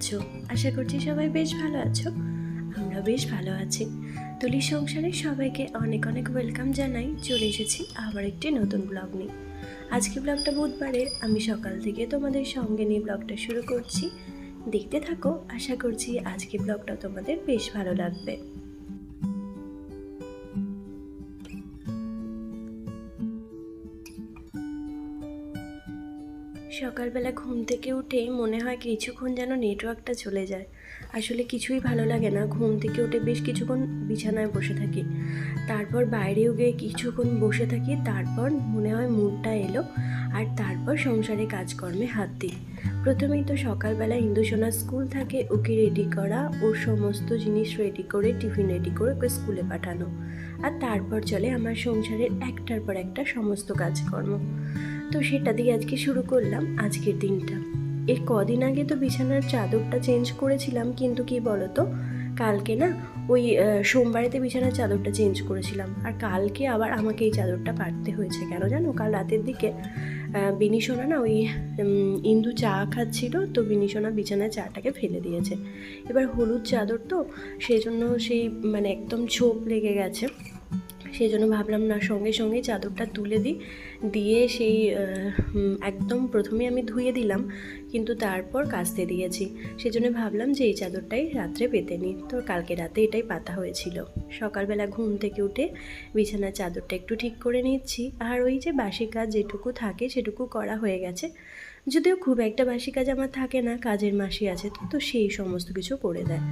আছো? আশা করছি সবাই বেশ ভালো আছো। আমরা বেশ ভালো আছি। তুলির সংসারে সবাইকে অনেক অনেক ওয়েলকাম জানাই। চলে এসেছি আবার একটি নতুন ব্লগ নিয়ে। আজকে ব্লগটা বুধবারের, আমি সকাল থেকে তোমাদের সঙ্গে নিয়ে ব্লগটা শুরু করছি। দেখতে থাকো, আশা করছি আজকে ব্লগটা তোমাদের বেশ ভালো লাগবে। সকালবেলা ঘুম থেকে উঠেই মনে হয় কিছুক্ষণ যেন নেটওয়ার্কটা চলে যায়। আসলে কিছুই ভালো লাগে না। ঘুম থেকে উঠে বেশ কিছুক্ষণ বিছানায় বসে থাকি, তারপর বাইরেও গিয়ে কিছুক্ষণ বসে থাকি, তারপর মনে হয় মুডটা এলো, আর তারপর সংসারে কাজকর্মে হাত দিই। প্রথমেই তো সকালবেলা ইন্দুসোনার স্কুল থাকে, ওকে রেডি করা, ওর সমস্ত জিনিস রেডি করে টিফিন রেডি করে ওকে স্কুলে পাঠানো, আর তারপর চলে আমার সংসারের একটার পর একটা সমস্ত কাজকর্ম। তো সেটা দিয়ে আজকে শুরু করলাম আজকের দিনটা। এর কদিন আগে তো বিছানার চাদরটা চেঞ্জ করেছিলাম, কিন্তু কি বলতো, কালকে না ওই সোমবারেতে বিছানার চাদরটা চেঞ্জ করেছিলাম, আর কালকে আবার আমাকে এই চাদরটা পাততে হয়েছে। কেন জানো? কাল রাতের দিকে বিনিসোনা না ওই ইন্দু চা খাচ্ছিল, তো বিনিসোনা বিছানায় চাটাকে ফেলে দিয়েছে। এবার হলুদ চাদর তো, সেই জন্য সেই মানে একদম ছোপ লেগে গেছে। সেই জন্য ভাবলাম না, সঙ্গে সঙ্গে চাদরটা তুলে দিই, দিয়ে সেই একদম প্রথমে আমি ধুয়ে দিলাম, কিন্তু তারপর কাচতে দিয়েছি। সেই জন্য ভাবলাম যে এই চাদরটাই রাত্রে পেতে নিই। তো কালকে রাতে এটাই পাতা হয়েছিল। সকালবেলা ঘুম থেকে উঠে বিছানার চাদরটা একটু ঠিক করে নিচ্ছি, আর ওই যে বাসি কাজ যেটুকু থাকে সেটুকু করা হয়ে গেছে। যদিও খুব একটা বাসি কাজ আমার থাকে না, কাজের মাসি আছে তো সেই সমস্ত কিছু করে দেয়।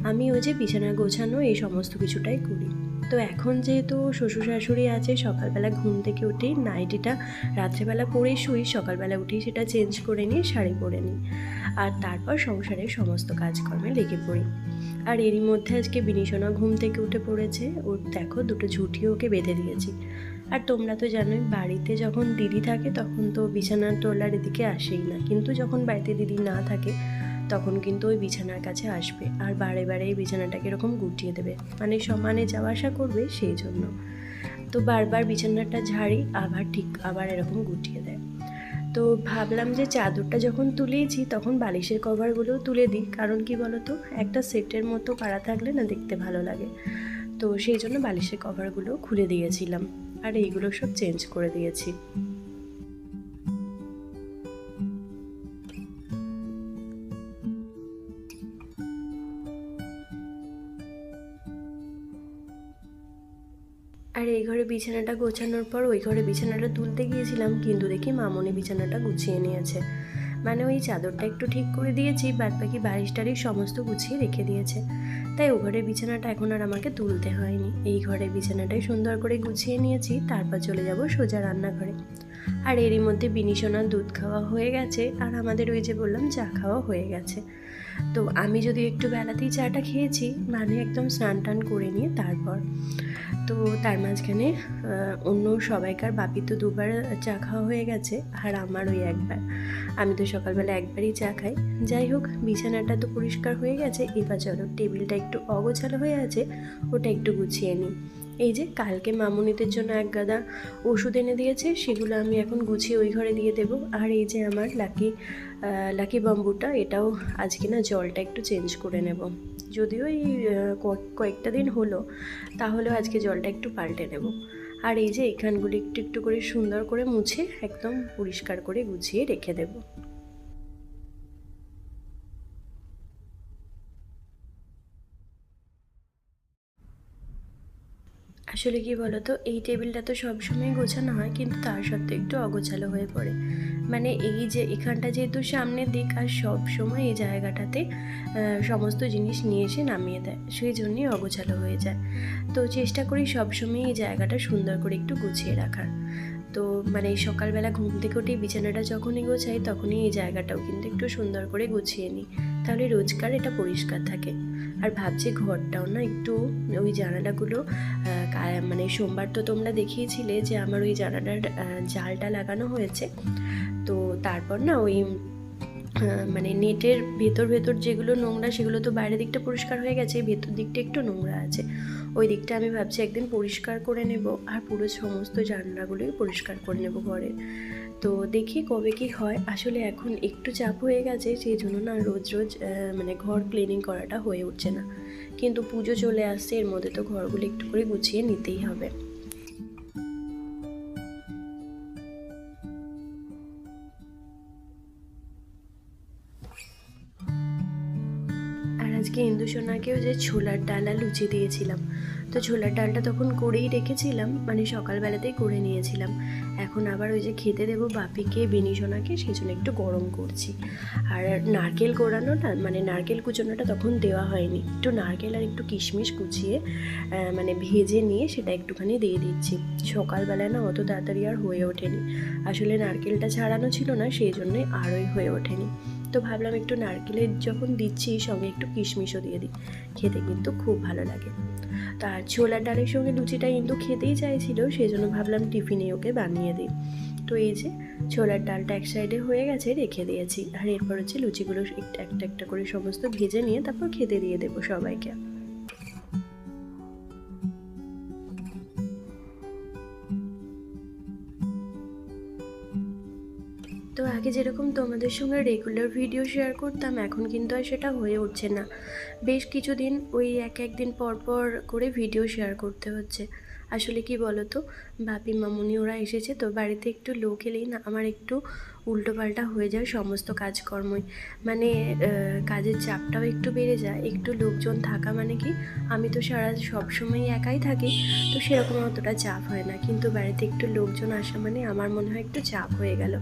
আমি ওই যে বিছানা গোছানো এই সমস্ত কিছুটাই করি। তো এখন যেহেতু শ্বশুর শাশুড়ি আছে, সকালবেলা ঘুম থেকে উঠেই নাইটিটা রাত্রেবেলা পরেই শুই, সকালবেলা উঠেই সেটা চেঞ্জ করে নিই, শাড়ি পরে নিই, আর তারপর সংসারের সমস্ত কাজকর্মে লেগে পড়ি। আর এরই মধ্যে আজকে বিনিশোনা ঘুম থেকে উঠে পড়েছে। ওর দেখো দুটো ঝুঁটিও ওকে বেঁধে দিয়েছি। আর তোমরা তো জানোই, বাড়িতে যখন দিদি থাকে তখন তো বিছানার তোলার এদিকে আসেই না, কিন্তু যখন বাড়িতে দিদি না থাকে তখন কিন্তু ওই বিছানার কাছে আসবে, আর বারে বারে এই বিছানাটাকে এরকম গুটিয়ে দেবে, মানে সমানে যাওয়া আসা করবে সেই জন্য। তো বারবার বিছানাটা ঝাড়ি, আবার এরকম গুটিয়ে দেয়। তো ভাবলাম যে চাদরটা যখন তুলেইছি তখন বালিশের কভারগুলোও তুলে দিই, কারণ কি বলতো, একটা সেটের মতো পাড়া থাকলে না দেখতে ভালো লাগে। তো সেই জন্য বালিশের কভারগুলো খুলে দিয়েছিলাম, আর এইগুলো সব চেঞ্জ করে দিয়েছি। আর এই ঘরে বিছানাটা গোছানোর পর ওই ঘরে বিছানাটা তুলতে গিয়েছিলাম, কিন্তু দেখি মামনি বিছানাটা গুছিয়ে নিয়েছে। মানে ওই চাদরটা একটু ঠিক করে দিয়েছি, বাদ বাকি বালিশ টালিশ সমস্ত গুছিয়ে রেখে দিয়েছে। তাই ও ঘরের বিছানাটা এখন আর আমাকে তুলতে হয়নি। এই ঘরের বিছানাটাই সুন্দর করে গুছিয়ে নিয়েছি, তারপর চলে যাব সোজা রান্নাঘরে। আর এরই মধ্যে বিনিশোনার দুধ খাওয়া হয়ে গেছে, আর আমাদের ওই যে বললাম চা খাওয়া হয়ে গেছে। তো আমি যদি একটু বেলাতেই চাটা খেয়েছি, মানে একদম স্নান টান করে নিয়ে তারপর। তো তার মাঝখানে অন্য সবাইকার, বাপি তো দুবার চা খাওয়া হয়ে গেছে, আর আমার ওই একবার। আমি তো সকালবেলা একবারই চা খাই। যাই হোক, বিছানাটা তো পরিষ্কার হয়ে গেছে, এবার চলো টেবিলটা একটু অগোছালো হয়ে আছে, ওটা একটু গুছিয়ে নিই। এই যে কালকে মামুনিদের জন্য এক গাদা ওষুধ এনে দিয়েছে, সেগুলো আমি এখন গুছিয়ে ওই ঘরে দিয়ে দেবো। আর এই যে আমার লাকি বাম্বুটা, এটাও আজকে না জলটা একটু চেঞ্জ করে নেব। যদিও এই কয়েকটা দিন হলো, তাহলেও আজকে জলটা একটু পাল্টে নেব। আর এই যে এখানগুলি একটু একটু করে সুন্দর করে মুছে একদম পরিষ্কার করে গুছিয়ে রেখে দেবো। আসলে কি বলতো, এই টেবিলটা তো সবসময় গোছানো হয়, কিন্তু তার সত্ত্বেও একটু অগোছালো হয়ে পড়ে। মানে এই যে এখানটা যেহেতু সামনের দিক, আর সব সময় এই জায়গাটাতে সমস্ত জিনিস নিয়ে এসে নামিয়ে দেয়, সেই জন্যই অগোছালো হয়ে যায়। তো চেষ্টা করি সবসময় এই জায়গাটা সুন্দর করে একটু গুছিয়ে রাখার। তো মানে সকালবেলা ঘুম থেকে উঠে বিছানাটা যখনই গোছাই, তখনই এই জায়গাটাও কিন্তু একটু সুন্দর করে গুছিয়ে নিই, তাহলে রোজকার এটা পরিষ্কার থাকে। আর ভাবছি ঘরটাও না একটু, ওই জানালাগুলো মানে সোমবার তো তোমরা দেখিয়েছিলে যে আমার ওই জানালার জালটা লাগানো হয়েছে। তো তারপর না ওই মানে নেটের ভেতর ভেতর যেগুলো নোংরা সেগুলো তো বাইরের দিকটা পরিষ্কার হয়ে গেছে, ভেতর দিকটা একটু নোংরা আছে। ওই দিকটা আমি ভাবছি একদিন পরিষ্কার করে নেব, আর পুরো সমস্ত জানলাগুলোই পরিষ্কার করে নেব ঘরের। তো দেখি কবে কি হয়। আসলে এখন একটু চাপ হয়ে গেছে, সেই জন্য না রোজ রোজ মানে ঘর ক্লিনিং করাটা হয়ে উঠছে না। কিন্তু পুজো চলে আসছে, এর মধ্যে তো ঘরগুলো একটু করে গুছিয়ে নিতেই হবে। আর আজকে ইন্দুসোনাকেও যে ছোলার ডাল আর লুচি দিয়েছিলাম, তো ছোলার ডালটা তখন করেই রেখেছিলাম, মানে সকালবেলাতেই করে নিয়েছিলাম। এখন আবার ওই যে খেতে দেবো বাপিকে বিনিসোনাকে, সেই জন্য একটু গরম করছি। আর নারকেল কোড়ানোটা মানে নারকেল কুচোনোটা তখন দেওয়া হয়নি, একটু নারকেল আর একটু কিশমিশ কুচিয়ে মানে ভেজে নিয়ে সেটা একটুখানি দিয়ে দিচ্ছি। সকালবেলায় না অত তাড়াতাড়ি আর হয়ে ওঠেনি, আসলে নারকেলটা ছাড়ানো ছিল না, সেই জন্যই আরই হয়ে ওঠেনি। তো ভাবলাম একটু নারকেলের যখন দিচ্ছি সঙ্গে একটু কিশমিশও দিয়ে দিই, খেতে কিন্তু খুব ভালো লাগে। তার ছোলার ডালের সঙ্গে লুচিটা কিন্তু খেতেই চাইছিল, সেই জন্য ভাবলাম টিফিনে ওকে বানিয়ে দিই। তো এই যে ছোলার ডালটা এক সাইডে হয়ে গেছে, রেখে দিয়েছি। আর এরপর হচ্ছে লুচিগুলো একটা একটা করে সমস্ত ভেজে নিয়ে তারপর খেতে দিয়ে দেবো সবাইকে। তো আগে যেরকম তোমাদের সঙ্গে রেগুলার ভিডিও শেয়ার করতাম, এখন কিন্তু আর সেটা হয়ে উঠছে না। বেশ কিছুদিন ওই এক দিন পর পর করে ভিডিও শেয়ার করতে হচ্ছে। আসলে কি বলো তো, বাপি মামুনি ওরা এসেছে, তো বাড়িতে একটু লোক এলেই না আমার একটু উল্টোপাল্টা হয়ে যায় সমস্ত কাজকর্মই। মানে কাজের চাপটাও একটু বেড়ে যায়, একটু লোকজন থাকা মানে কি, আমি তো সবসময় একাই থাকি, তো সেরকম অতটা চাপ হয় না, কিন্তু বাড়িতে একটু লোকজন আসা মানে আমার মনে হয় একটু চাপ হয়ে গেল।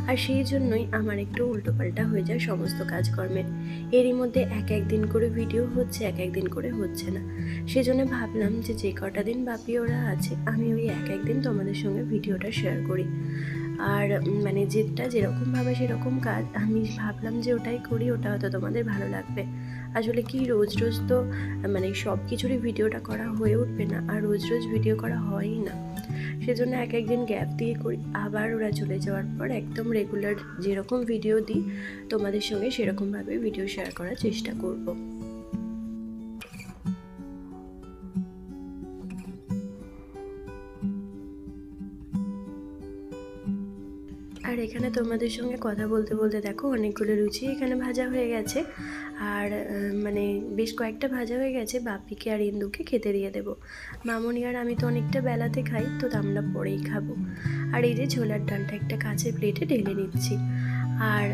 আর সেই জন্যই আমার একটু উল্টোপাল্টা হয়ে যায় সমস্ত কাজকর্মের। এরই মধ্যে একদিন করে ভিডিও হচ্ছে, একদিন করে হচ্ছে না। সেজন্য ভাবলাম যে কটা দিন বাপি ওরা আছে, আমি ওই একদিন তোমাদের সঙ্গে ভিডিওটা শেয়ার করি। আর মানে যেটা যেরকমভাবে সেরকম কাজ, আমি ভাবলাম যে ওটাই করি, ওটা হয়তো তোমাদের ভালো লাগবে। আসলে কি রোজ রোজ তো মানে সব কিছুরই ভিডিওটা করা হয়ে উঠবে না, আর রোজ রোজ ভিডিও করা হয়ই না। সেজন্য একদিন গ্যাপ দিয়ে করি, আবার ওরা চলে যাওয়ার পর একদম রেগুলার যেরকম ভিডিও দিই তোমাদের সঙ্গে সেরকমভাবে ভিডিও শেয়ার করার চেষ্টা করব। আর এখানে তোমাদের সঙ্গে কথা বলতে বলতে দেখো অনেকগুলো লুচি এখানে ভাজা হয়ে গেছে। আর মানে বেশ কয়েকটা ভাজা হয়ে গেছে, বাপিকে আর ইন্দুকে খেতে দিয়ে দেবো। মামনি আর আমি তো অনেকটা বেলাতে খাই, তো আমরা পরেই খাবো। আর এই যে ছোলার ডালটা একটা কাঁচের প্লেটে ঢেলে নিচ্ছি। আর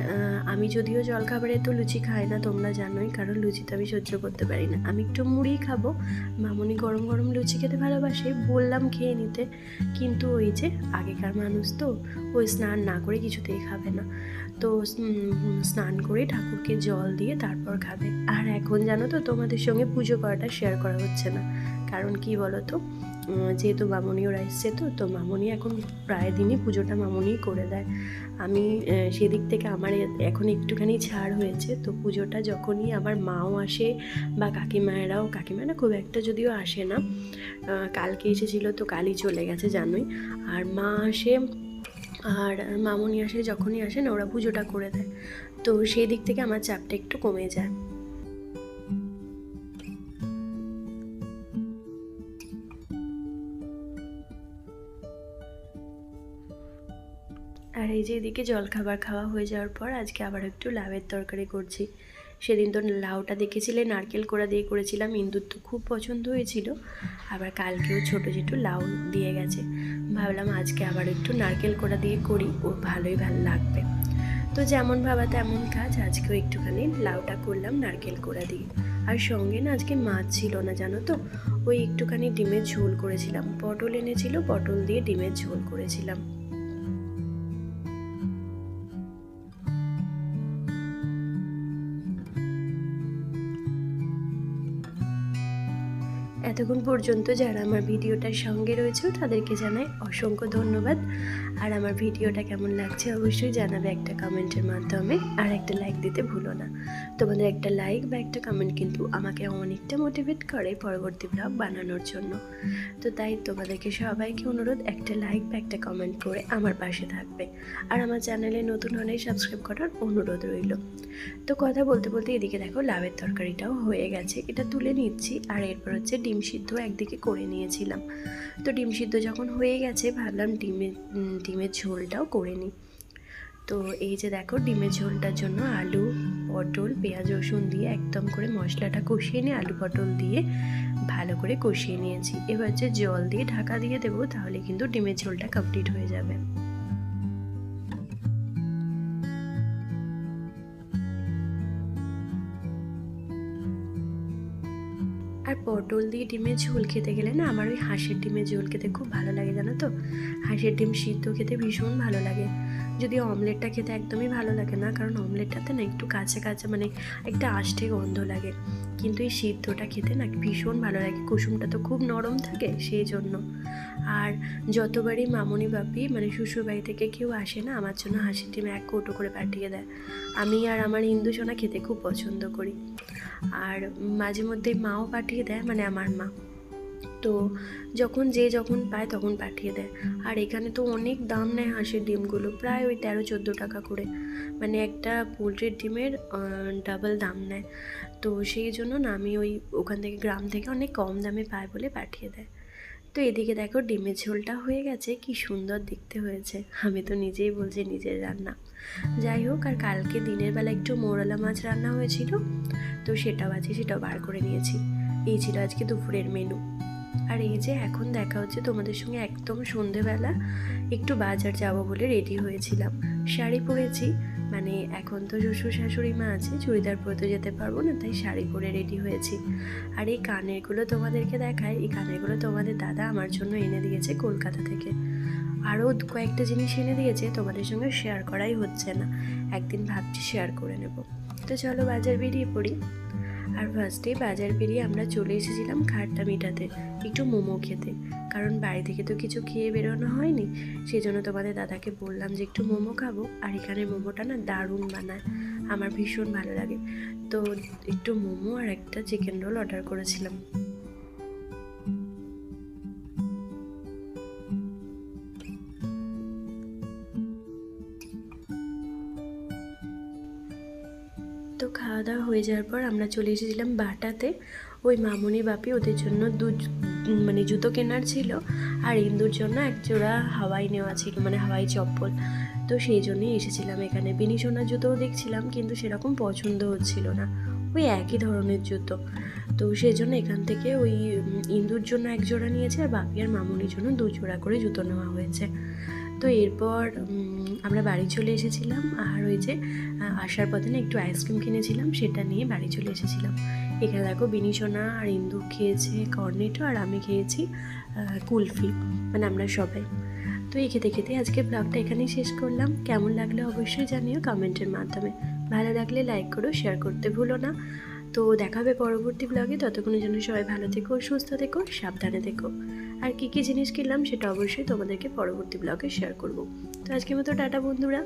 আমি যদিও জলখাবারে তো লুচি খাই না, তোমরা জানোই, কারণ লুচি তো আমি সহ্য করতে পারি না, আমি একটু মুড়ি খাবো। মামনি গরম গরম লুচি খেতে ভালোবাসে, বললাম খেয়ে নিতে, কিন্তু ওই যে আগেকার মানুষ তো, ওই স্নান না করে কিছুতেই খাবে না। তো স্নান করে ঠাকুরকে জল দিয়ে তারপর খাবে। আর এখন জানো তো তোমাদের সঙ্গে পুজো করাটা শেয়ার করা হচ্ছে না, কারণ কি বলো তো, যেহেতু মামনি ওরা এসছে, তো মামনি এখন প্রায় দিনই পুজোটা মামনিই করে দেয়। আমি সেদিক থেকে আমার এখন একটুখানি ছাড় হয়েছে, তো পুজোটা যখনই আমার মাও আসে বা কাকিমারা খুব একটা যদিও আসে না, কালকে এসেছিলো, তো কালই চলে গেছে জানোই। আর মা আসে আর মামনি আসে, যখনই আসে না ওরা পুজোটা করে দেয়, তো সেই দিক থেকে আমার চাপটা একটু কমে যায়। আর এই যে এদিকে জলখাবার খাওয়া হয়ে যাওয়ার পর আজকে আবার একটু লাউয়ের তরকারি করছি। সেদিন তো লাউটা দেখেছিলে নারকেল কোড়া দিয়ে করেছিলাম, ইন্দুর তো খুব পছন্দ হয়েছিল। আবার কালকেও ছোটো ছোটো লাউ দিয়ে গেছে, ভাবলাম আজকে আবার একটু নারকেল কোড়া দিয়ে করি, ও ভালো লাগবে। তো যেমন ভাবা তেমন কাজ, আজকেও একটুখানি লাউটা করলাম নারকেল কোড়া দিয়ে। আর সঙ্গে না আজকে মাছ ছিল না জানো তো, ওই একটুখানি ডিমের ঝোল করেছিলাম, পটল এনেছিল, পটল দিয়ে ডিমের ঝোল করেছিলাম। এতক্ষণ পর্যন্ত যারা আমার ভিডিওটার সঙ্গে রয়েছে তাদেরকে জানাই অসংখ্য ধন্যবাদ। আর আমার ভিডিওটা কেমন লাগছে অবশ্যই জানাবে একটা কমেন্টের মাধ্যমে, আর একটা লাইক দিতে ভুলো না। তোমাদের একটা লাইক বা একটা কমেন্ট কিন্তু আমাকে অনেকটা মোটিভেট করে পরবর্তী ব্লগ বানানোর জন্য। তো তাই তোমাদেরকে সবাইকে অনুরোধ, একটা লাইক বা একটা কমেন্ট করে আমার পাশে থাকবে, আর আমার চ্যানেলে নতুন হলে সাবস্ক্রাইব করার অনুরোধ রইল। তো কথা বলতে বলতে এদিকে দেখো লাউয়ের তরকারিটাও হয়ে গেছে, এটা তুলে নিচ্ছি। আর এরপর হচ্ছে ডিম সিদ্ধ একদিকে করে নিয়েছিলাম। তো ডিম সিদ্ধ যখন হয়ে গেছে ভাবলাম ডিমের ঝোলটাও করে নিই। তো এই যে দেখো ডিমের ঝোলটার জন্য আলু, পটল, পেঁয়াজ, রসুন দিয়ে একদম করে মশলাটা কষিয়ে নিয়ে আলু পটল দিয়ে ভালো করে কষিয়ে নিয়েছি। এবার যে জল দিয়ে ঢাকা দিয়ে দেবো, তাহলে কিন্তু ডিমের ঝোলটা কমপ্লিট হয়ে যাবে। আর পটল দিয়ে ডিমের ঝোল খেতে গেলে না, আমার ওই হাঁসের ডিমের ঝোল খেতে খুব ভালো লাগে, জানো তো। হাঁসের ডিম সিদ্ধ খেতে ভীষণ ভালো লাগে। যদিও অমলেটটা খেতে একদমই ভালো লাগে না, কারণ অমলেটটাতে না একটু কাঁচা কাঁচা মানে একটা আষ্টে গন্ধ লাগে। কিন্তু এই সিদ্ধটা খেতে না ভীষণ ভালো লাগে, কুসুমটা তো খুব নরম থাকে সেই জন্য। আর যতবারই মামনি বাপি মানে শ্বশুর বাড়ি থেকে কেউ আসে না, আমার জন্য হাঁসের ডিম এক কৌটো করে পাঠিয়ে দেয়। আমি আর আমার হিন্দু সোনা খেতে খুব পছন্দ করি। আর মাঝে মধ্যে মাও পাঠিয়ে দেয়, মানে আমার মা। তো যখন পায় তখন পাঠিয়ে দেয়। আর এখানে তো অনেক দাম নেয় হাঁসের ডিমগুলো, প্রায় ওই 13-14 টাকা করে, মানে একটা পোলট্রির ডিমের ডাবল দাম নেয়। তো সেই জন্য না আমি ওখান থেকে গ্রাম থেকে অনেক কম দামে পায় বলে পাঠিয়ে দেয়। তো এদিকে দেখো ডিমের ঝোলটা হয়ে গেছে, কি সুন্দর দেখতে হয়েছে। আমি তো নিজেই বলছি নিজের রান্না। যাই হোক, আর কালকে দিনের বেলা একটু মোরলা মাছ রান্না হয়েছিল, তো সেটাও বার করে নিয়েছি। এই ছিল আজকে দুপুরের মেনু। আর এই যে এখন দেখা হচ্ছে তোমাদের সঙ্গে একদম সন্ধেবেলা একটু বাজার যাব বলে রেডি হয়েছিলাম। শাড়ি পরেছি, মানে এখন তো শ্বশুর শাশুড়ি মা আছে, চুড়িদার পরে তো যেতে পারবো না, তাই শাড়ি পরে রেডি হয়েছি। আর এই কানেরগুলো তোমাদেরকে দেখাই, এই কানেরগুলো তোমাদের দাদা আমার জন্য এনে দিয়েছে কলকাতা থেকে। আরও কয়েকটা জিনিস এনে দিয়েছে, তোমাদের সঙ্গে শেয়ার করাই হচ্ছে না, একদিন ভাবছি শেয়ার করে নেব। তো চলো বাজার বেরিয়ে পড়ি। আর ফার্স্টে বাজার বেরিয়ে আমরা চলে এসেছিলাম খাট্টা মিঠাতে একটু মোমো খেতে, কারণ বাড়ি থেকে তো কিছু খেয়ে বেরোনো হয়নি। সেই জন্য তোমাদের দাদাকে বললাম যে একটু মোমো খাবো। আর এখানে মোমোটা না দারুণ বানায়, আমার ভীষণ ভালো লাগে। তো একটু মোমো আর একটা চিকেন রোল অর্ডার করেছিলাম। তো খাওয়া দাওয়া হয়ে যাওয়ার পর আমরা চলে এসেছিলাম বাটাতে। ওই মামনি বাপি ওদের জন্য মানে জুতো কেনার ছিল, আর ইন্দুর জন্য এক জোড়া হাওয়াই নেওয়া ছিল, মানে হাওয়াই চপ্পল। তো সেই জন্যই এসেছিলাম এখানে। বিনি সোনার জুতোও দেখছিলাম, কিন্তু সেরকম পছন্দ হচ্ছিল না, ওই একই ধরনের জুতো। তো সেই জন্য এখান থেকে ওই ইন্দুর জন্য এক জোড়া নিয়েছে, আর বাপি আর মামনির জন্য 2 জোড়া করে জুতো নেওয়া হয়েছে। তো এরপর আমরা বাড়ি চলে এসেছিলাম। আর ওই যে আসার পথে না একটু আইসক্রিম কিনেছিলাম, সেটা নিয়ে বাড়ি চলে এসেছিলাম। এখানে দেখো বিনি সোনা আর ইন্দু খেয়েছে কর্নেটো, আর আমি খেয়েছি কুলফি, মানে আমরা সবাই। তো এই খেতে খেতে আজকে ব্লগটা এখানেই শেষ করলাম। কেমন লাগলো অবশ্যই জানিও কমেন্টের মাধ্যমে। ভালো লাগলে লাইক করো, শেয়ার করতে ভুলো না। তো দেখা হবে পরবর্তী ব্লগে। ততক্ষণের জন্য সবাই ভালো থেকো, সুস্থ থেকো, সাবধানে থেকো। আর কী কী জিনিস কিনলাম সেটা অবশ্যই তোমাদেরকে পরবর্তী ব্লগে শেয়ার করব। তো আজকের মতো টাটা বন্ধুরা।